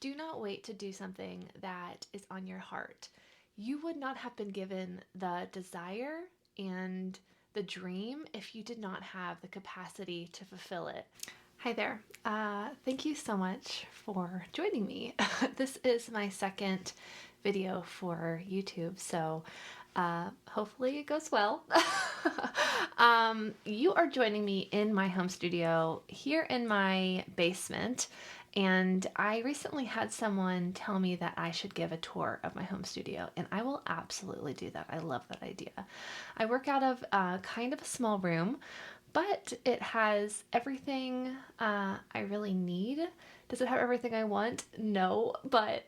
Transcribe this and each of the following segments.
do not wait to do something that is on your heart. You would not have been given the desire and the dream if you did not have the capacity to fulfill it. Hi there. Thank you so much for joining me. This is my second video for YouTube, so hopefully it goes well. You are joining me in my home studio here in my basement, and I recently had someone tell me that I should give a tour of my home studio, and I will absolutely do that. I love that idea. I work out of kind of a small room, but it has everything I really need. Does it have everything I want? No, but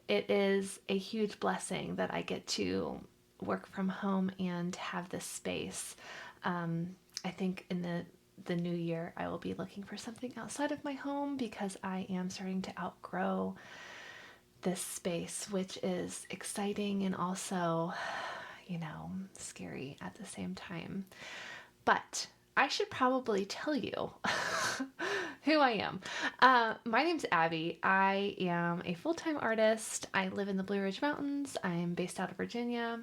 it is a huge blessing that I get to work from home and have this space. I think in the new year, I will be looking for something outside of my home because I am starting to outgrow this space, which is exciting and also, scary at the same time. But I should probably tell you who I am. My name's Abby. I am a full-time artist. I live in the Blue Ridge Mountains. I'm based out of Virginia.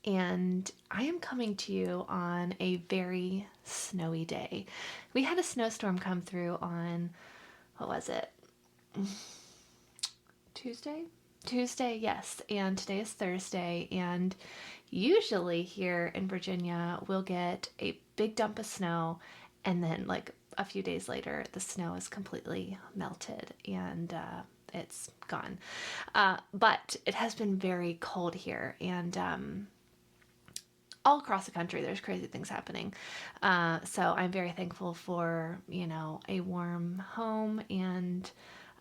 And I am coming to you on a very snowy day. We had a snowstorm come through on, what was it? Tuesday? Tuesday, yes. And today is Thursday. And usually here in Virginia, we'll get a big dump of snow. And then, like a few days later, the snow is completely melted and it's gone. But it has been very cold here. And all across the country, there's crazy things happening. So I'm very thankful for, a warm home and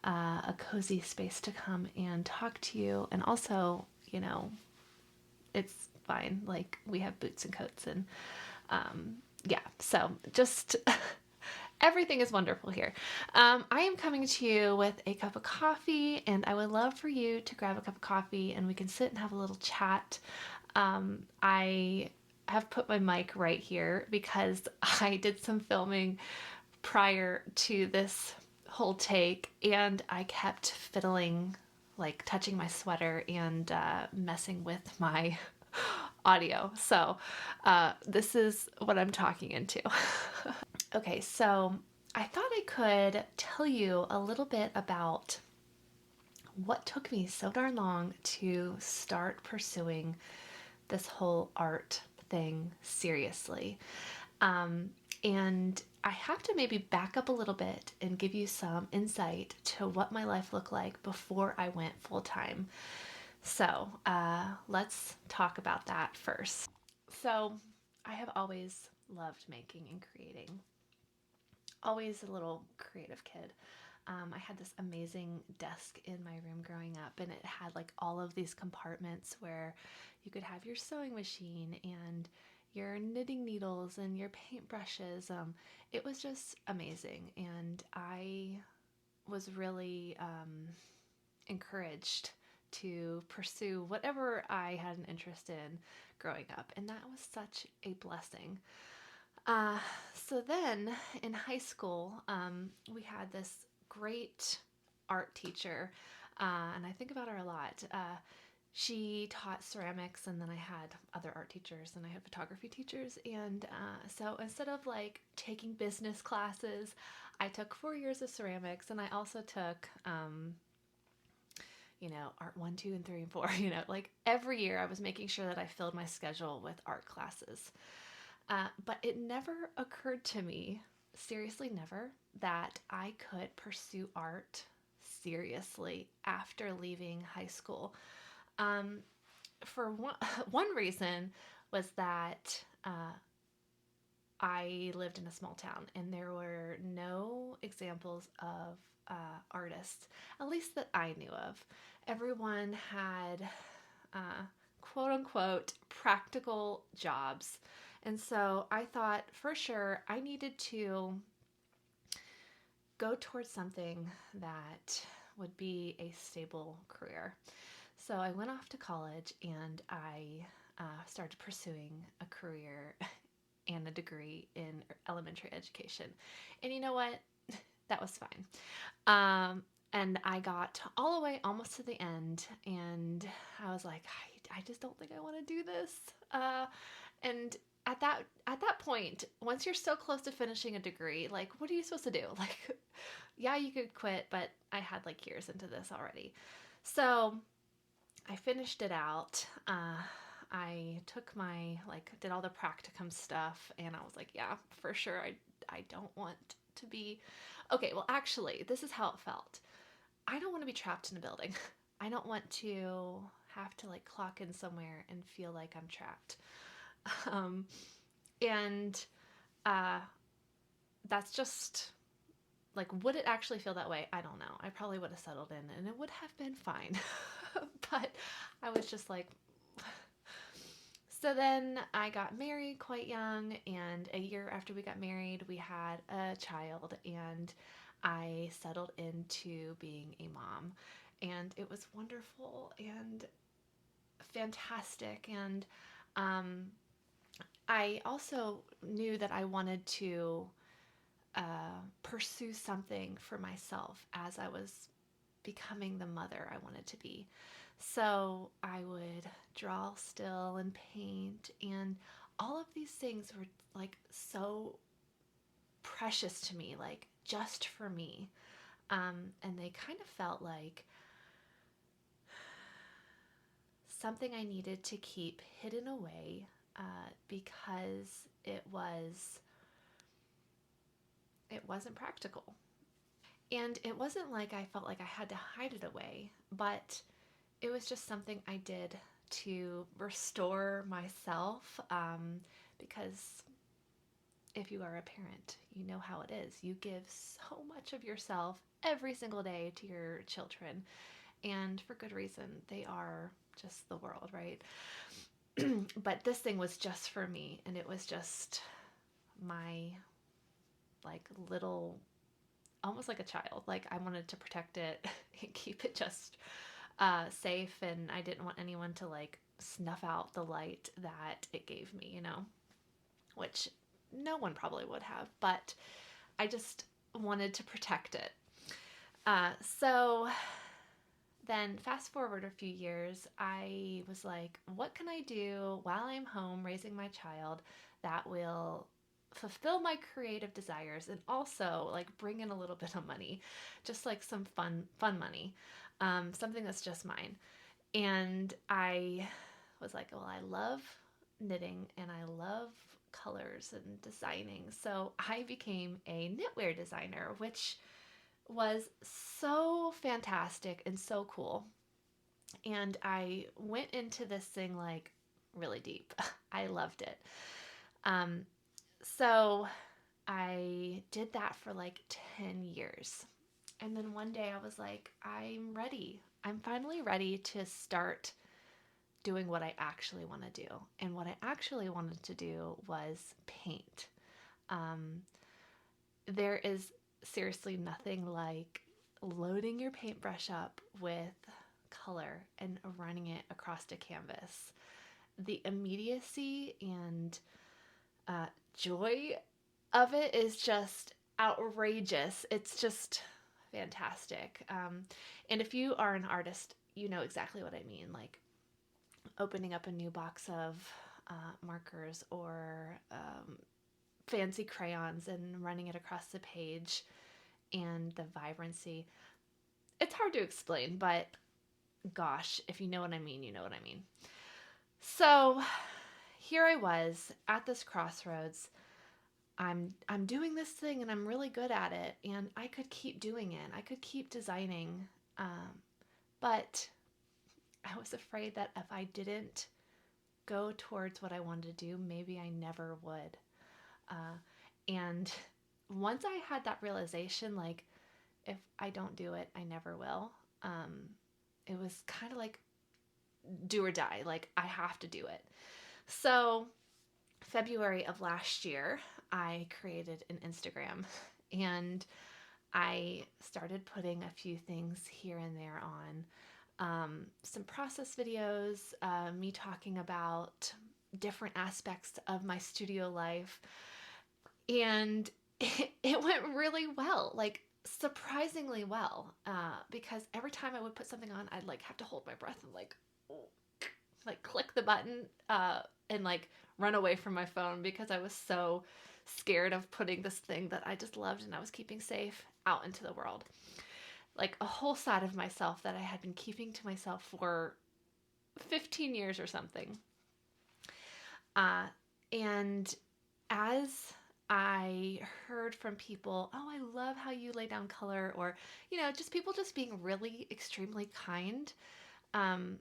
a cozy space to come and talk to you. And also, it's fine. Like, we have boots and coats and, yeah, so just everything is wonderful here. I am coming to you with a cup of coffee, and I would love for you to grab a cup of coffee and we can sit and have a little chat. I have put my mic right here because I did some filming prior to this whole take and I kept fiddling, like touching my sweater and messing with my audio. So this is what I'm talking into. Okay, so I thought I could tell you a little bit about what took me so darn long to start pursuing this whole art thing seriously. And I have to maybe back up a little bit and give you some insight to what my life looked like before I went full time. So let's talk about that first. So I have always loved making and creating, always a little creative kid. I had this amazing desk in my room growing up, and it had like all of these compartments where you could have your sewing machine and your knitting needles and your paintbrushes. It was just amazing, and I was really encouraged to pursue whatever I had an interest in growing up, and that was such a blessing. Uh, so then in high school, we had this great art teacher, and I think about her a lot. She taught ceramics, and then I had other art teachers, and I had photography teachers. And so instead of like taking business classes, I took 4 years of ceramics, and I also took, art one, two, and three, and four. Like every year I was making sure that I filled my schedule with art classes. But it never occurred to me, seriously, never, that I could pursue art seriously after leaving high school. Um, for one, one reason was that I lived in a small town and there were no examples of artists, at least that I knew of. Everyone had quote unquote practical jobs. And so I thought for sure I needed to go towards something that would be a stable career. So I went off to college and I started pursuing a career and a degree in elementary education. And you know what? That was fine. And I got all the way almost to the end, and I was like, I just don't think I want to do this. And at that point, once you're so close to finishing a degree, like, what are you supposed to do? Like, yeah, you could quit, but I had like years into this already. So I finished it out. I took my, like, did all the practicum stuff, and I was like, yeah, for sure, I don't want to be. Okay, well, actually, this is how it felt. I don't want to be trapped in a building. I don't want to have to like clock in somewhere and feel like I'm trapped. Um, and uh, that's just like, would it actually feel that way? I don't know. I probably would have settled in and it would have been fine. But I was just like, so then I got married quite young, and a year after we got married, we had a child, and I settled into being a mom. And it was wonderful and fantastic. And um, I also knew that I wanted to pursue something for myself as I was becoming the mother I wanted to be. So I would draw still and paint, and all of these things were like so precious to me, like just for me. And they kind of felt like something I needed to keep hidden away because it wasn't practical. And it wasn't like I felt like I had to hide it away, but it was just something I did to restore myself, because if you are a parent, you know how it is. You give so much of yourself every single day to your children, and for good reason. They are just the world, right? But this thing was just for me, and it was just my like little, almost like a child. Like, I wanted to protect it and keep it just safe, and I didn't want anyone to like snuff out the light that it gave me, which no one probably would have, but I just wanted to protect it. So then, fast forward a few years, I was like, what can I do while I'm home raising my child that will fulfill my creative desires and also like bring in a little bit of money, just like some fun money, something that's just mine. And I was like, well, I love knitting and I love colors and designing. So I became a knitwear designer, which was so fantastic and so cool. And I went into this thing like really deep. I loved it. Um, so I did that for like 10 years. And then one day I was like, I'm ready. I'm finally ready to start doing what I actually want to do. And what I actually wanted to do was paint. Um, there is seriously nothing like loading your paintbrush up with color and running it across a canvas. The immediacy and joy of it is just outrageous. It's just fantastic. And if you are an artist, you know exactly what I mean. Like opening up a new box of markers or fancy crayons and running it across the page, and the vibrancy. It's hard to explain, but gosh, if you know what I mean, you know what I mean. So here I was at this crossroads. I'm doing this thing and I'm really good at it, and I could keep doing it. I could keep designing, but I was afraid that if I didn't go towards what I wanted to do, maybe I never would. And once I had that realization, like, if I don't do it, I never will. It was kind of like do or die. Like, I have to do it. So, February of last year, I created an Instagram, and I started putting a few things here and there on. Some process videos, me talking about different aspects of my studio life, and it went really well. Like, surprisingly well, because every time I would put something on, I'd like have to hold my breath and like click the button and like run away from my phone because I was so scared of putting this thing that I just loved and I was keeping safe out into the world. Like a whole side of myself that I had been keeping to myself for 15 years or something. Uh, and as I heard from people, oh, I love how you lay down color, or, just people just being really extremely kind, um,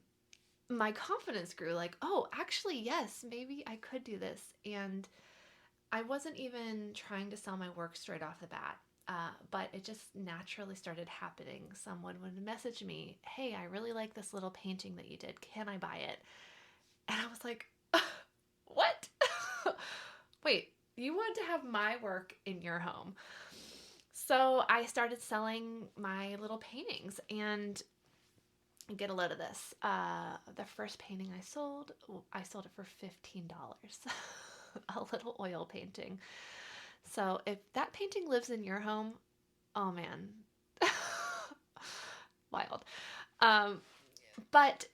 my confidence grew like, oh, actually, yes, maybe I could do this. And I wasn't even trying to sell my work straight off the bat. But it just naturally started happening. Someone would message me, hey, I really like this little painting that you did. Can I buy it? And I was like, what? Wait, you want to have my work in your home? So I started selling my little paintings, and get a load of this. The first painting I sold it for $15. A little oil painting. So if that painting lives in your home, oh man, wild. Um, but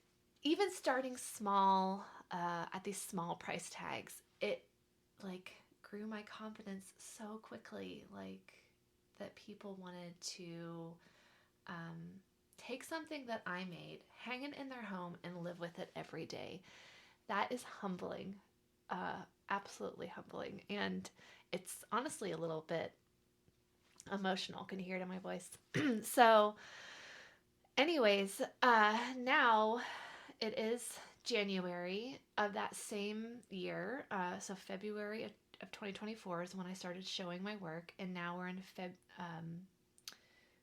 even starting small at these small price tags, it like grew my confidence so quickly, like that people wanted to um, take something that I made, hang it in their home, and live with it every day. That is humbling, absolutely humbling. And it's honestly a little bit emotional. Can you hear it in my voice? So, anyways, now it is January of that same year. So, February of 2024 is when I started showing my work, and now we're in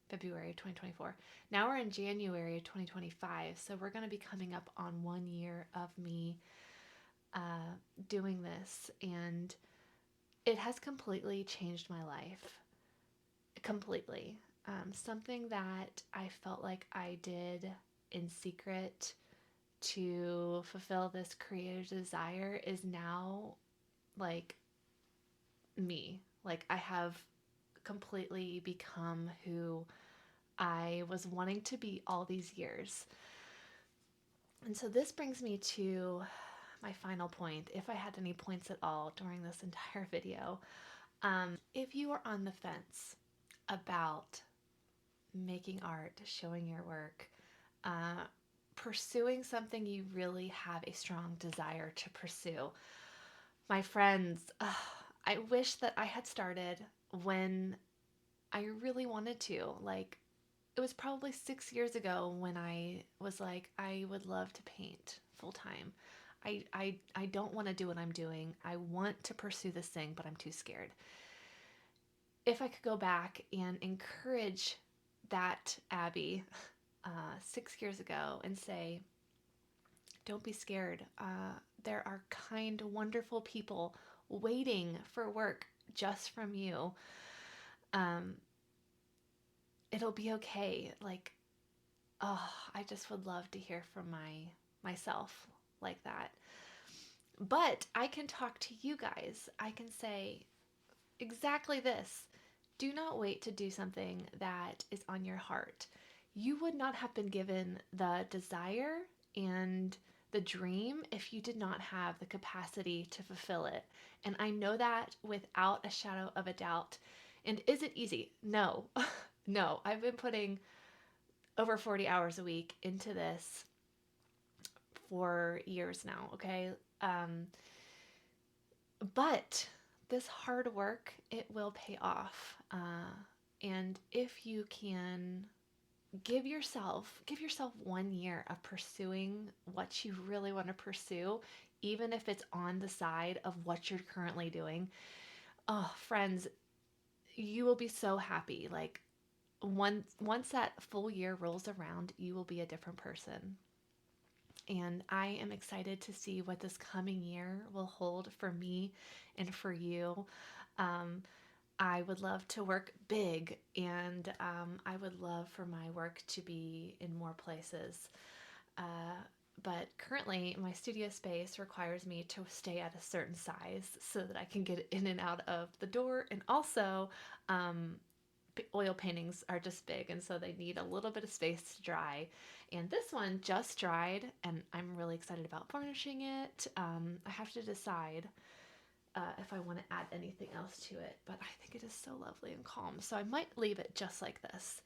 February of 2024. Now we're in January of 2025. So we're going to be coming up on 1 year of me doing this. And it has completely changed my life. Completely. Something that I felt like I did in secret to fulfill this creative desire is now like me. Like I have completely become who I was wanting to be all these years. And so this brings me to my final point, if I had any points at all during this entire video. If you are on the fence about making art, showing your work, uh, pursuing something you really have a strong desire to pursue, my friends, I wish that I had started when I really wanted to. Like, it was probably 6 years ago when I was like, I would love to paint full time. I don't want to do what I'm doing. I want to pursue this thing, but I'm too scared. If I could go back and encourage that Abby 6 years ago and say, don't be scared. There are kind, wonderful people waiting for work just from you. Um, it'll be okay. Like, oh, I just would love to hear from myself like that. But I can talk to you guys. I can say exactly this. Do not wait to do something that is on your heart. You would not have been given the desire and the dream if you did not have the capacity to fulfill it. And I know that without a shadow of a doubt. And is it easy? No. No. I've been putting over 40 hours a week into this for years now, okay? But this hard work, it will pay off. And if you can give yourself 1 year of pursuing what you really want to pursue, even if it's on the side of what you're currently doing. Oh, friends, you will be so happy. Like once that full year rolls around, you will be a different person. And I am excited to see what this coming year will hold for me and for you. Um, I would love to work big, and I would love for my work to be in more places. Uh, but currently, my studio space requires me to stay at a certain size so that I can get in and out of the door, and also oil paintings are just big, and so they need a little bit of space to dry. And this one just dried, and I'm really excited about varnishing it. I have to decide if I want to add anything else to it, but I think it is so lovely and calm, so I might leave it just like this.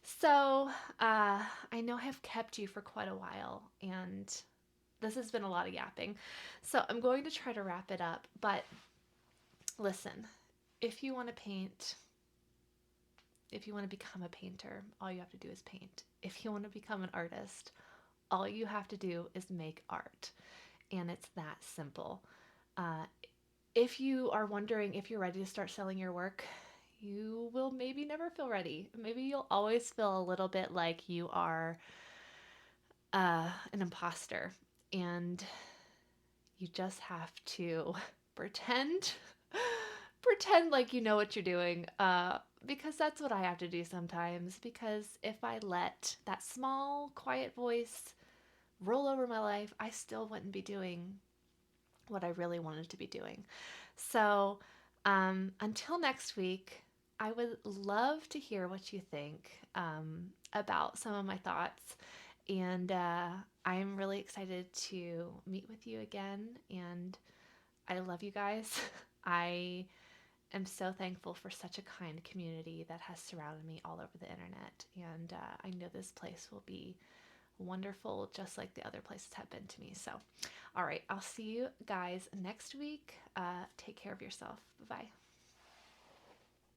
So I know I have kept you for quite a while, and this has been a lot of yapping. So I'm going to try to wrap it up, but listen, if you want to paint, if you want to become a painter, all you have to do is paint. If you want to become an artist, all you have to do is make art. And it's that simple. Uh, if you are wondering if you're ready to start selling your work, you will maybe never feel ready. Maybe you'll always feel a little bit like you are an imposter. And you just have to pretend pretend like you know what you're doing, because that's what I have to do sometimes. Because if I let that small quiet voice roll over my life, I still wouldn't be doing what I really wanted to be doing. So until next week, I would love to hear what you think about some of my thoughts. And I'm really excited to meet with you again. And I love you guys. I am so thankful for such a kind community that has surrounded me all over the internet. And I know this place will be wonderful, just like the other places have been to me. So, all right, I'll see you guys next week. Take care of yourself. Bye bye.